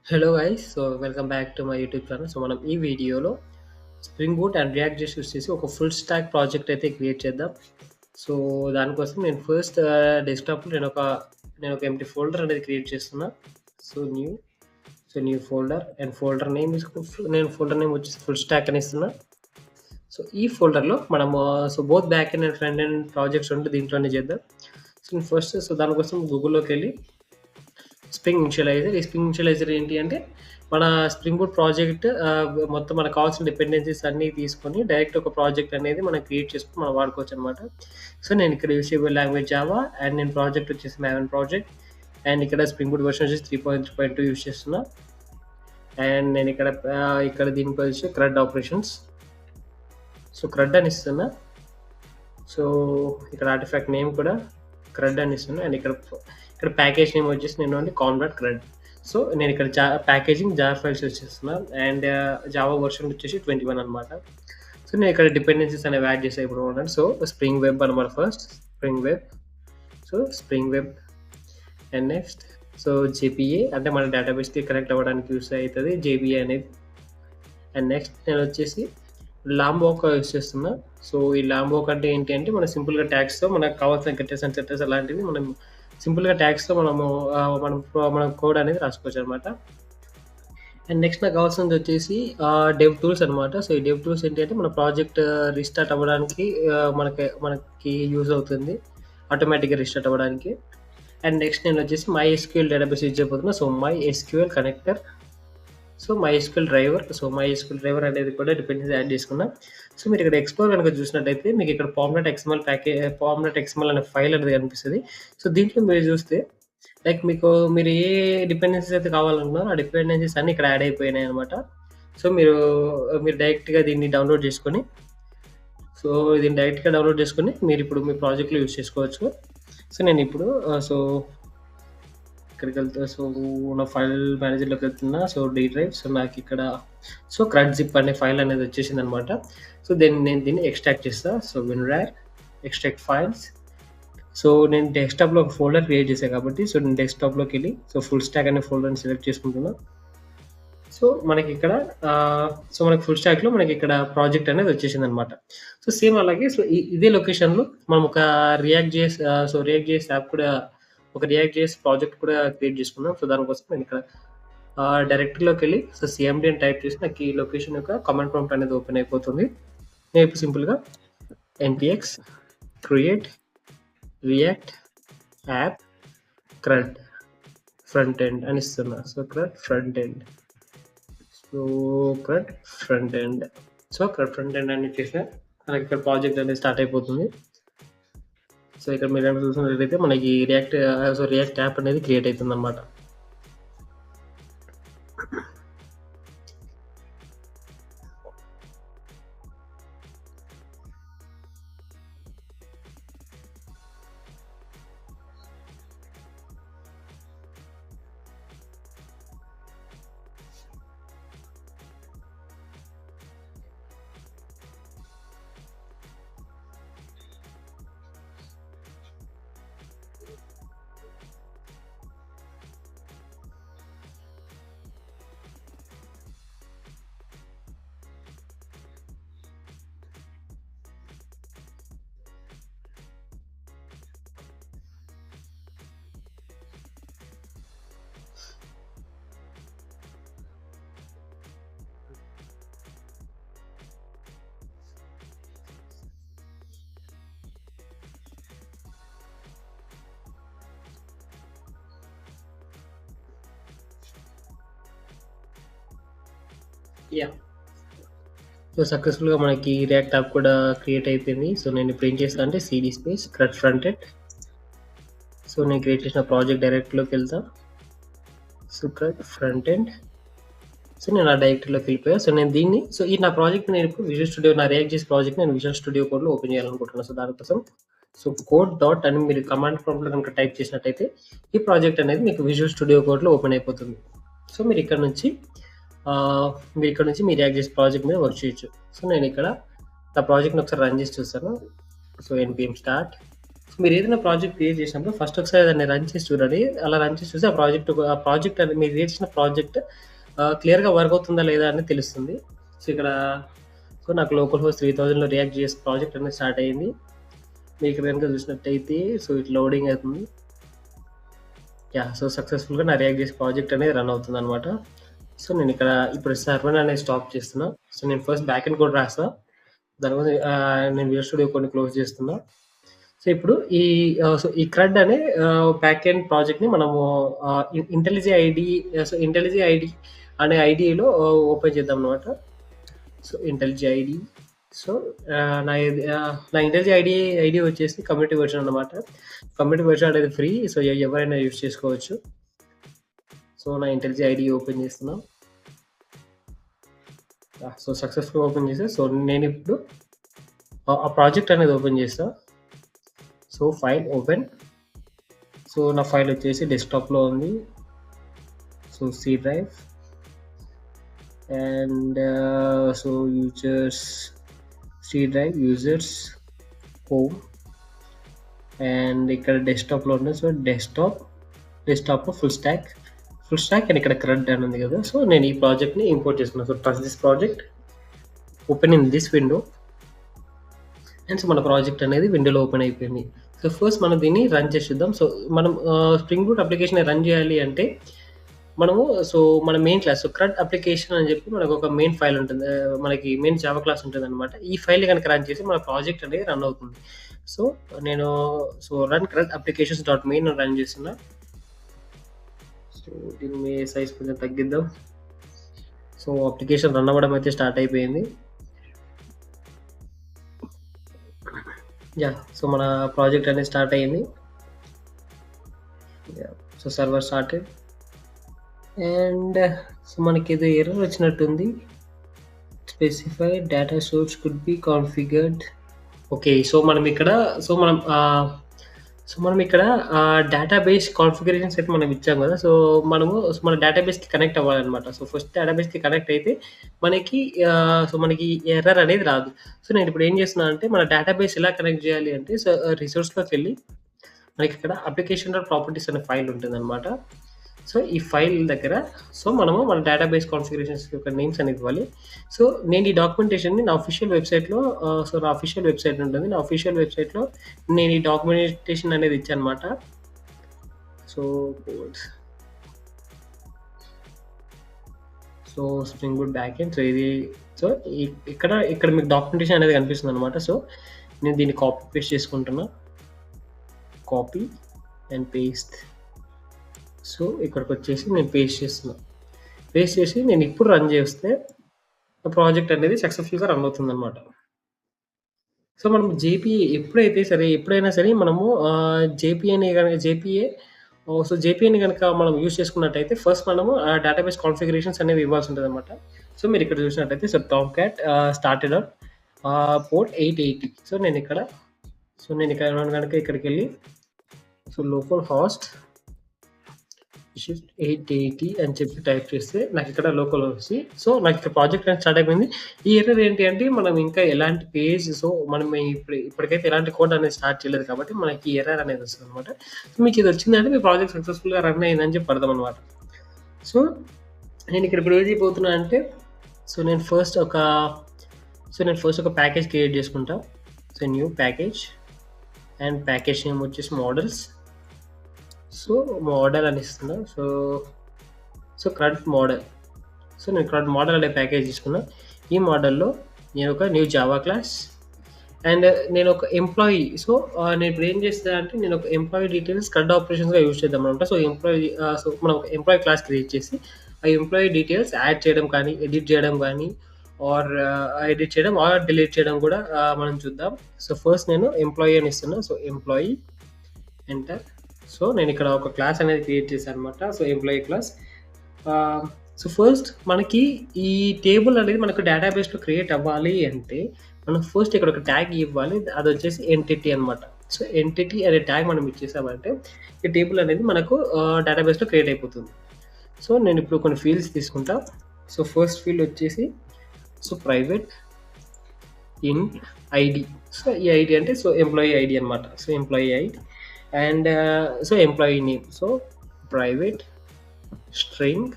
Hello guys. Welcome back to my YouTube channel. మనం ఈ వీడియోలో స్ప్రింగ్ బూట్ అండ్ రియాక్ట్ జేస్ యూజ్ చేసి ఒక ఫుల్ స్టాక్ ప్రాజెక్ట్ అయితే క్రియేట్ చేద్దాం. సో, దానికోసం నేను ఫస్ట్ డెస్క్‌టాప్‌లో నేను ఒక ఎంప్టీ ఫోల్డర్ అనేది క్రియేట్ చేస్తున్నా. So, new new folder and folder name నేను ఫోల్డర్ నేమ్ వచ్చేసి ఫుల్ స్టాక్ అని ఇస్తున్నా. సో, ఈ ఫోల్డర్‌లో మనము both back end and front end projects 2 దీంట్లోనే చేద్దాం. దానికోసం గూగుల్‌లోకెళ్ళి ఈ స్ప్రింగ్ ఇనిషియలైజర్ ఏంటి అంటే, మన స్ప్రింగ్ బూట్ ప్రాజెక్ట్ మొత్తం మనకు కావాల్సిన డిపెండెన్సీస్ అన్నీ తీసుకొని డైరెక్ట్ ఒక ప్రాజెక్ట్ అనేది మనం క్రియేట్ చేసుకొని మనం వాడుకోవచ్చనమాట. సో, నేను ఇక్కడ యూజ్ చేయబోయే లాంగ్వేజ్ జావా అండ్ నేను ప్రాజెక్ట్ వచ్చేసి మావెన్ ప్రాజెక్ట్. అండ్ ఇక్కడ స్ప్రింగ్ బూట్ వెర్షన్ వచ్చేసి 3.3.2 యూజ్ చేస్తున్నా. అండ్ నేను ఇక్కడ దీనికి వచ్చి క్రడ్ ఆపరేషన్స్. సో, క్రడ్ అని ఇస్తున్నా. సో, ఇక్కడ ఆర్టిఫాక్ట్ నేమ్ కూడా క్రడ్ అని ఇస్తున్నా. అండ్ ఇక్కడ ప్యాకేజ్ నేమ్ వచ్చేసి నేను ఓన్లీ కాన్వర్ట్ క్రడ్. సో, నేను ఇక్కడ ప్యాకేజింగ్ జార్ ఫైల్స్ యూజ్ చేస్తున్నా. అండ్ జావా వర్షన్ వచ్చేసి 21 అనమాట. సో, నేను ఇక్కడ డిపెండెన్సీస్ అనేవి యాడ్ చేసా ఇప్పుడు చూడండి. సో, స్ప్రింగ్ వెబ్ అనమాట first. Spring web and next JPA అంటే మన డేటాబేస్‌కి కనెక్ట్ అవ్వడానికి యూజ్ అవుతది జేబీఏ అనేది. అండ్ నెక్స్ట్ నేను వచ్చేసి లాంబోక్ యూజ్ చేస్తున్నా. సో, ఈ లాంబోక్ అంటే ఏంటి అంటే, మనం సింపుల్‌గా ట్యాగ్స్‌తో మనకు కావాల్సిన గెటర్స్ అండ్ సెట్టర్స్ అలాంటివి మనం సింపుల్‌గా ట్యాగ్స్‌తో మనం కోడ్ అనేది రాసుకోవచ్చనమాట. అండ్ నెక్స్ట్ నాకు కావాల్సింది వచ్చేసి డెవ్ టూల్స్ అనమాట. సో, ఈ డెవ్ టూల్స్ ఏంటి అంటే, మన ప్రాజెక్ట్ రీస్టార్ట్ అవ్వడానికి మనకి యూజ్ అవుతుంది. ఆటోమేటిక్‌గా రీస్టార్ట్ అవ్వడానికి. అండ్ నెక్స్ట్ నేను వచ్చేసి MySQL డేటాబేస్ యూజ్ చేయబోతున్నా. So, MySQL connector. MySQL driver అనేది కూడా డిపెండెన్సీ యాడ్ చేసుకున్నా. సో, మీరు ఇక్కడ ఎక్స్‌ప్లోర్ గనుక చూసినట్టయితే మీకు ఇక్కడ పామ్‌నెట్ ఎక్స్ఎంఎల్ అనే ఫైల్ అనేది కనిపిస్తది. సో, దీంట్లో మీరు చూస్తే మీరు ఏ డిపెండెన్సీస్ అయితే కావాలనుకున్నారో ఆ డిపెండెన్సీస్ అన్నీ ఇక్కడ యాడ్ అయిపోయినాయన్నమాట. సో, మీరు డైరెక్ట్‌గా దీన్ని డౌన్‌లోడ్ చేసుకొని మీరిప్పుడు మీ ప్రాజెక్ట్‌లో యూజ్ చేసుకోవచ్చు. సో, నేనిప్పుడు ఇక్కడికెళ్తే నా ఫైల్ మేనేజర్‌లోకి వెళ్తున్నా. D drive. నాకిక్కడ క్రడ్ జిప్ అనే ఫైల్ అనేది వచ్చేసిందనమాట. నేను దీన్ని ఎక్స్ట్రాక్ట్ చేస్తా. WinRAR extract files. నేను డెస్క్‌టాప్‌లో ఒక ఫోల్డర్ క్రియేట్ చేశా కాబట్టి నేను డెస్క్‌టాప్‌లోకెళ్ళి ఫుల్ స్టాక్ అనే ఫోల్డర్‌ని సెలెక్ట్ చేసుకుంటున్నా. మనకిక్కడ మనకి ఫుల్ స్టాక్‌లో మనకిక్కడ ప్రాజెక్ట్ అనేది వచ్చేసిందనమాట. సేమ్ అలాగే ఇదే లొకేషన్‌లో మనం ఒక రియాక్ట్ జేఎస్ యాప్ కూడా ఒక రియాక్ట్ జేఎస్ ప్రాజెక్ట్ కూడా క్రియేట్ చేసుకున్నాం. దానికోసం నేనిక్కడ డైరెక్టరీలోకెళ్ళి సీఎండీ అని టైప్ చేసి నాకు ఈ లొకేషన్ యొక్క కమాండ్ ప్రాంప్ట్ అనేది ఓపెన్ అయిపోతుంది. నేను ఇప్పుడు సింపుల్‌గా npx create react app CRUD front end అని ఇస్తున్నా. CRUD front end. CRUD front end అని చేస్తే మనకి ఇక్కడ ప్రాజెక్ట్ అనేది స్టార్ట్ అయిపోతుంది. ఇక్కడ మీరు చూసినట్లయితే మనకి రియాక్ట్ యాప్ అనేది క్రియేట్ అవుతుందన్నమాట. సక్సెస్‌ఫుల్‌గా మనకి రియాక్ట్ యాప్ కూడా క్రియేట్ అయిపోయింది. నేను ఇప్పుడు ఏం చేస్తా అంటే CD space CRUD front end. నేను క్రియేట్ చేసిన ప్రాజెక్ట్ డైరెక్టరీలోకి వెళ్తా. CRUD front end. నేను ఆ డైరెక్టరీలోకి వెళ్ళిపోయా. ఈ నా ప్రాజెక్ట్ నేను ఇప్పుడు విజువల్ స్టూడియో నా రియాక్ట్ చేసే ప్రాజెక్ట్ నేను విజువల్ స్టూడియో కోడ్‌లో ఓపెన్ చేయాలనుకుంటున్నాను. దానికోసం కోడ్ డాట్ అని మీరు కమాండ్ ప్రాంప్ట్‌లో కనుక టైప్ చేసినట్టయితే ఈ ప్రాజెక్ట్ అనేది మీకు విజువల్ స్టూడియో కోడ్‌లో ఓపెన్ అయిపోతుంది. మీరు ఇక్కడ నుంచి మీ రియాక్ట్ చేసే ప్రాజెక్ట్ మీద వర్క్ చేయొచ్చు. నేను ఇక్కడ నా ప్రాజెక్ట్‌ని ఒకసారి రన్ చేసి చూస్తాను. npm start. మీరు ఏదైనా ప్రాజెక్ట్ క్రియేట్ చేసినప్పుడు ఫస్ట్ ఒకసారి దాన్ని రన్ చేసి చూడండి. అలా రన్ చేసి చూస్తే ఆ ప్రాజెక్ట్ అనేది మీరు క్రియేట్ చేసిన ప్రాజెక్ట్ క్లియర్‌గా వర్క్ అవుతుందా లేదా అని తెలుస్తుంది. సో, ఇక్కడ నాకు లోకల్ హోస్ట్ 3000లో రియాక్ట్ జేఎస్ ప్రాజెక్ట్ అనేది స్టార్ట్ అయింది. మీకు గనుక చూసినట్టయితే సో, ఇట్ లోడింగ్ అవుతుంది. సో, సక్సెస్‌ఫుల్‌గా నా రియాక్ట్ జేఎస్ ప్రాజెక్ట్ అనేది రన్ అవుతుందనమాట. సో, నేను ఇక్కడ ఇప్పుడు సర్వర్ అనేది స్టాప్ చేస్తున్నా. సో, నేను ఫస్ట్ బ్యాక్ ఎండ్ కోడ్ రాస్తా. తర్వాత నేను విజువల్ స్టూడియో కోడ్‌ని క్లోజ్ చేస్తున్నా. సో, ఇప్పుడు ఈ క్రడ్ అనే బ్యాక్ ఎండ్ ప్రాజెక్ట్‌ని మనము ఇంటెలిజీ ఐడీ ఇంటెలిజీ ఐడీ అనే ఐడీలో ఓపెన్ చేద్దామనమాట. So, IntelliJ IDE. సో, నా ఇంటెలిజీ ఐడీ వచ్చేసి కమ్యూనిటీ వెర్షన్ అన్నమాట. కమ్యూనిటీ వెర్షన్ అనేది ఫ్రీ. సో, ఎవరైనా యూజ్ చేసుకోవచ్చు. సో, నా ఇంటెలిజీ ఐడీ ఓపెన్ చేస్తున్నా. సో, సక్సెస్‌ఫుల్‌గా ఓపెన్ చేశా. సో, నేనిప్పుడు ఆ ప్రాజెక్ట్ అనేది ఓపెన్ చేస్తా. So, file open. సో, నా ఫైల్ వచ్చేసి డెస్క్‌టాప్‌లో ఉంది. So, C drive and so users C drive users home and ఇక్కడ డెస్క్‌టాప్‌లో ఉంది. సో, డెస్క్‌టాప్‌లో ఫుల్ స్టాక్ అండ్ ఇక్కడ క్రడ్ అని ఉంది కదా. సో, నేను ఈ ప్రాజెక్ట్‌ని ఇంపోర్ట్ చేసుకున్నాను. So, trust this project open in this window and so మన ప్రాజెక్ట్ అనేది విండోలో ఓపెన్ అయిపోయింది. సో, ఫస్ట్ మనం దీన్ని రన్ చేసి చూద్దాం. సో, మనం స్ప్రింగ్ బూట్ అప్లికేషన్ రన్ చేయాలి అంటే మనము మన మెయిన్ క్లాస్ క్రడ్ అప్లికేషన్ అని చెప్పి మనకు ఒక మెయిన్ ఫైల్ ఉంటుంది. మనకి మెయిన్ జావా క్లాస్ ఉంటుందన్నమాట. ఈ ఫైల్‌ని గనుక రన్ చేసి మన ప్రాజెక్ట్ అనేది రన్ అవుతుంది. సో, నేను run CRUD applications dot main అని రన్ చేస్తున్నా. సో, దీని సైజ్ కొంచెం తగ్గిద్దాం. సో, అప్లికేషన్ రన్ అవ్వడం అయితే స్టార్ట్ అయిపోయింది. సో, మన ప్రాజెక్ట్ అనేది స్టార్ట్ అయింది. So, server started and so మనకి ఏదో ఎర్రర్ వచ్చినట్టుంది. Specify data source could be configured. Okay. So, మనం ఇక్కడ డేటాబేస్ కాన్ఫిగరేషన్స్ అయితే మనం ఇచ్చాం కదా. సో, మన డేటాబేస్‌కి కనెక్ట్ అవ్వాలన్నమాట. సో, ఫస్ట్ డేటాబేస్‌కి కనెక్ట్ అయితే మనకి ఎర్రర్ అనేది రాదు. సో, నేను ఇప్పుడు ఏం చేస్తున్నా అంటే మన డేటాబేస్ ఎలా కనెక్ట్ చేయాలి అంటే రిసోర్స్‌లోకెళ్ళి మనకి ఇక్కడ అప్లికేషన్ డాట్ ప్రాపర్టీస్ అనే ఫైల్ ఉంటుందన్నమాట. సో, ఈ ఫైల్ దగ్గర మనము మన డేటాబేస్ కాన్ఫిగరేషన్స్ యొక్క నేమ్స్ అనేది ఇవ్వాలి. సో, నేను ఈ డాక్యుమెంటేషన్‌ని నా అఫీషియల్ వెబ్‌సైట్‌లో నా అఫీషియల్ వెబ్‌సైట్ ఉంటుంది. నా అఫీషియల్ వెబ్‌సైట్‌లో నేను ఈ డాక్యుమెంటేషన్ అనేది ఇచ్చానన్నమాట. So, spring boot back end. So, ఇక్కడ మీకు డాక్యుమెంటేషన్ అనేది కనిపిస్తుందన్నమాట. సో, నేను దీన్ని కాపీ పేస్ట్ చేసుకుంటున్నా. Copy and paste. సో, ఇక్కడికొచ్చేసి నేను పేస్ట్ చేస్తున్నా. పేస్ట్ చేసి నేను ఇప్పుడు రన్ చేస్తే ప్రాజెక్ట్ అనేది సక్సెస్‌ఫుల్‌గా రన్ అవుతుందన్నమాట. సో, మనం ఎప్పుడైనా సరే మనము జేపీఏని గనక మనం యూజ్ చేసుకున్నట్టయితే ఫస్ట్ మనము డేటాబేస్ కాన్ఫిగరేషన్స్ అనేవి ఇవ్వాల్సి ఉంటదన్నమాట. సో, మీరిక్కడ చూసినట్టయితే Tomcat started on port 880. So, నేను గనక ఇక్కడికెళ్ళి లోకల్ హోస్ట్ షిఫ్ట్ 880 అని చెప్పి టైప్ చేస్తే నాకు ఇక్కడ లోకల్ వచ్చి సో, నాకు ఇక్కడ ప్రాజెక్ట్ అనేది స్టార్ట్ అయిపోయింది. ఈ ఎర్రర్ ఏంటి అంటే మనం ఇంకా ఎలాంటి మనం ఇప్పటికైతే ఎలాంటి కోడ్ అనేది స్టార్ట్ చేయలేదు కాబట్టి మనకి ఈ ఎర్రర్ అనేది వస్తుందన్నమాట. సో, మీకు ఇది వచ్చిందంటే మీ ప్రాజెక్ట్ సక్సెస్‌ఫుల్‌గా రన్ అయిందని చెప్పి అర్థం అన్నమాట. సో, నేను ఇక్కడ ఇప్పుడు ఏం చేయబోతున్నా అంటే నేను ఫస్ట్ ఒక ప్యాకేజ్ క్రియేట్ చేసుకుంటా. So, new package and package name వచ్చేసి మోడల్స్. సో, మోడల్ అని ఇస్తున్నా. So CRUD model. సో, నేను క్రడ్ మోడల్ అనే ప్యాకేజ్ తీసుకున్నా. ఈ మోడల్‌లో నేను ఒక న్యూ జావా క్లాస్ అండ్ నేను ఒక ఎంప్లాయీ. సో, నేను ఇప్పుడు ఏం చేస్తా అంటే నేను ఒక ఎంప్లాయీ డీటెయిల్స్ క్రడ్ ఆపరేషన్స్‌గా యూజ్ చేద్దామనమాట. సో, మనం ఒక ఎంప్లాయీ క్లాస్ క్రియేట్ చేసి ఆ ఎంప్లాయీ డీటెయిల్స్ యాడ్ చేయడం కానీ, ఎడిట్ చేయడం కానీ ఎడిట్ చేయడం డిలీట్ చేయడం కూడా మనం చూద్దాం. సో, ఫస్ట్ నేను ఎంప్లాయీ అని ఇస్తున్నా. So, employee enter. సో, నేను ఇక్కడ ఒక క్లాస్ అనేది క్రియేట్ చేశాను అనమాట. So, employee class. So, first మనకి ఈ టేబుల్ అనేది మనకు డేటాబేస్‌లో క్రియేట్ అవ్వాలి అంటే మనం ఫస్ట్ ఇక్కడ ఒక ట్యాగ్ ఇవ్వాలి. అది వచ్చేసి ఎంటిటీ అనమాట. సో, ఎంటిటీ అనే ట్యాగ్ మనం ఇచ్చేసామంటే ఈ టేబుల్ అనేది మనకు డేటాబేస్‌లో క్రియేట్ అయిపోతుంది. సో, నేను ఇప్పుడు కొన్ని ఫీల్డ్స్ తీసుకుంటా. సో, ఫస్ట్ ఫీల్డ్ వచ్చేసి ప్రైవేట్. Int ID. సో ఈ ఐడి అంటే సో ఎంప్లాయీ ఐడి అనమాట. So employee ID and so employee name. So private string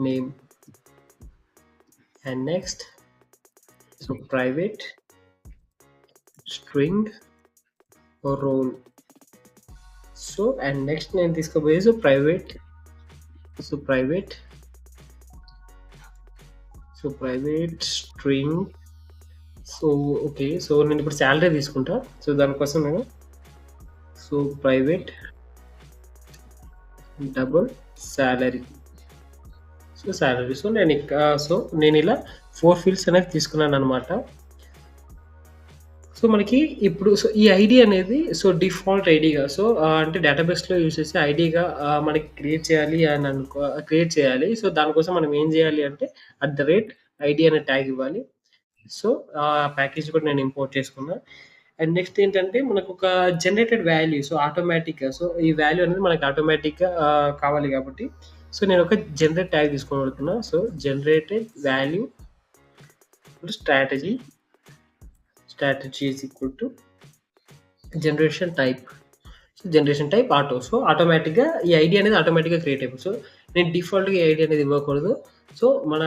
name and next so private string role. So and next నేను తీసుకోబోయే so private string. So okay, so నేను ఇప్పుడు salary తీసుకుంటా. So దానికోసం నేను so private double salary. So salary. So నేను ఇలా 4 fields అనేది తీసుకున్నాను అనమాట. సో మనకి ఇప్పుడు సో ఈ ఐడి అనేది సో డిఫాల్ట్ ఐడిగా సో అంటే డేటాబేస్లో యూజ్ చేసే ఐడిగా మనకి క్రియేట్ చేయాలి. సో దానికోసం మనం ఏం చేయాలి అంటే @ID అనే ట్యాగ్ ఇవ్వాలి. సో ఆ ప్యాకేజ్ కూడా నేను ఇంపోర్ట్ చేసుకున్నా. అండ్ నెక్స్ట్ ఏంటంటే మనకు ఒక జనరేటెడ్ వాల్యూ సో ఆటోమేటిక్గా సో ఈ వాల్యూ అనేది మనకి ఆటోమేటిక్గా కావాలి కాబట్టి సో నేను ఒక జనరేట్ ట్యాగ్ తీసుకోబడుతున్నా. So generated value strategy is equal to generation type auto. So ఆటోమేటిక్గా ఈ ఐడి అనేది ఆటోమేటిక్గా క్రియేట్ అయిపోతుంది. సో నేను డిఫాల్ట్గా ఈ ఐడి అనేది ఇవ్వకూడదు. సో మన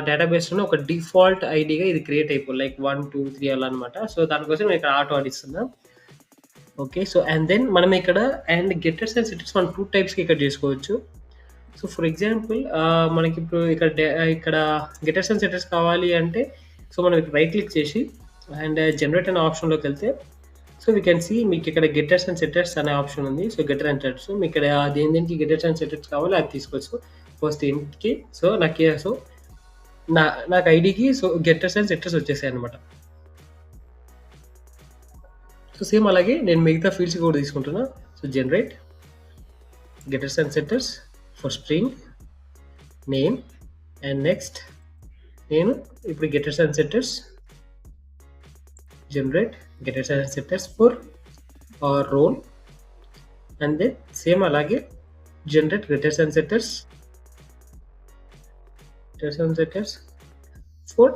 డేటాబేస్లోనే ఒక డిఫాల్ట్ ఐడిగా ఇది క్రియేట్ అయిపోతుంది లైక్ 1 2 3 అలా అనమాట. సో దానికోసం నేను ఇక్కడ ఆటో ఆడిస్తున్నా. ఓకే, సో అండ్ దెన్ మనం ఇక్కడ అండ్ గెటర్స్ అండ్ సెటర్స్ మనం 2 టైప్స్కి ఇక్కడ చేసుకోవచ్చు. సో ఫర్ ఎగ్జాంపుల్ మనకి ఇప్పుడు ఇక్కడ గెటర్స్ అండ్ సెటర్స్ కావాలి అంటే సో మనం రైట్ క్లిక్ చేసి అండ్ జనరేట్ అనే ఆప్షన్లోకి వెళ్తే సో వీ కెన్ సీ మీకు ఇక్కడ గెటర్స్ అండ్ సెటర్స్ అనే ఆప్షన్ ఉంది. సో గెటర్ అండ్ సెటర్స్ మీకు ఇక్కడ దేనికి గెటర్స్ అండ్ సెటర్స్ కావాలో అది తీసుకోవచ్చు. ఫస్ట్ ఏంటికి సో నాకు ఐడికి సో గెటర్స్ అండ్ సెటర్స్ వచ్చేసాయి అనమాట. సో సేమ్ అలాగే నేను మిగతా ఫీల్డ్స్ కూడా తీసుకుంటున్నా. So generate getters and setters for string name and next నేను ఇప్పుడు getters and setters generate getters and setters for role and then same alage generate getters and setters for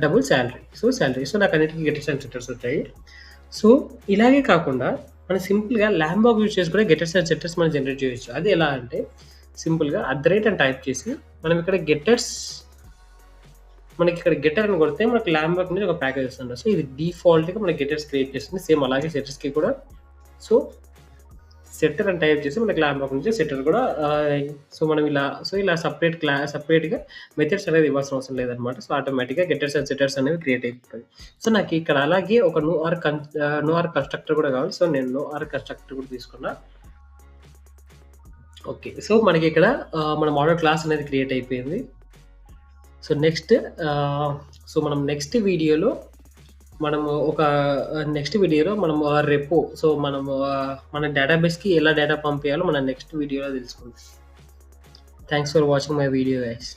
double salary. So నాకు అన్నిటికీ getters and setters వచ్చాయి. So ఇలాగే కాకుండా మనం సింపుల్గా ల్యాంబాగ్ use చేసి కూడా getters and setters మనం జనరేట్ చేయొచ్చు. అది ఎలా అంటే సింపుల్గా @ అని టైప్ చేసి మనం ఇక్కడ మనకి ఇక్కడ గెటర్ అని కొడితే మనకి ల్యాంబాగ్ నుంచి ఒక ప్యాకేజ్ వస్తుంది. సో ఇది డిఫాల్ట్గా మనకి గెటర్స్ క్రియేట్ చేస్తుంది. సేమ్ అలాగే సెటర్స్కి కూడా సో సెట్టర్ అని టైప్ చేసి మనకి ల్యాంబాగ్ నుంచి సెట్టర్ కూడా సో మనం ఇలా సపరేట్గా మెథడ్స్ అనేది ఇవ్వాల్సిన అవసరం లేదనమాట. సో ఆటోమేటిక్గా గెటర్స్ అండ్ సెటర్స్ అనేవి క్రియేట్ అయిపోతుంది. సో నాకు ఇక్కడ అలాగే ఒక నో ఆర్ కన్స్ట్రక్టర్ కూడా కావాలి. సో నేను నో ఆర్ కన్స్ట్రక్టర్ కూడా తీసుకున్నా. ఓకే, సో మనకి ఇక్కడ మన మోడల్ క్లాస్ అనేది క్రియేట్ అయిపోయింది. సో మనం నెక్స్ట్ వీడియోలో మనం రెపో సో మన డేటాబేస్కి ఎలా డేటా పంపించాలో మనం నెక్స్ట్ వీడియోలో తెలుసుకుందాం. Thanks for watching my video guys.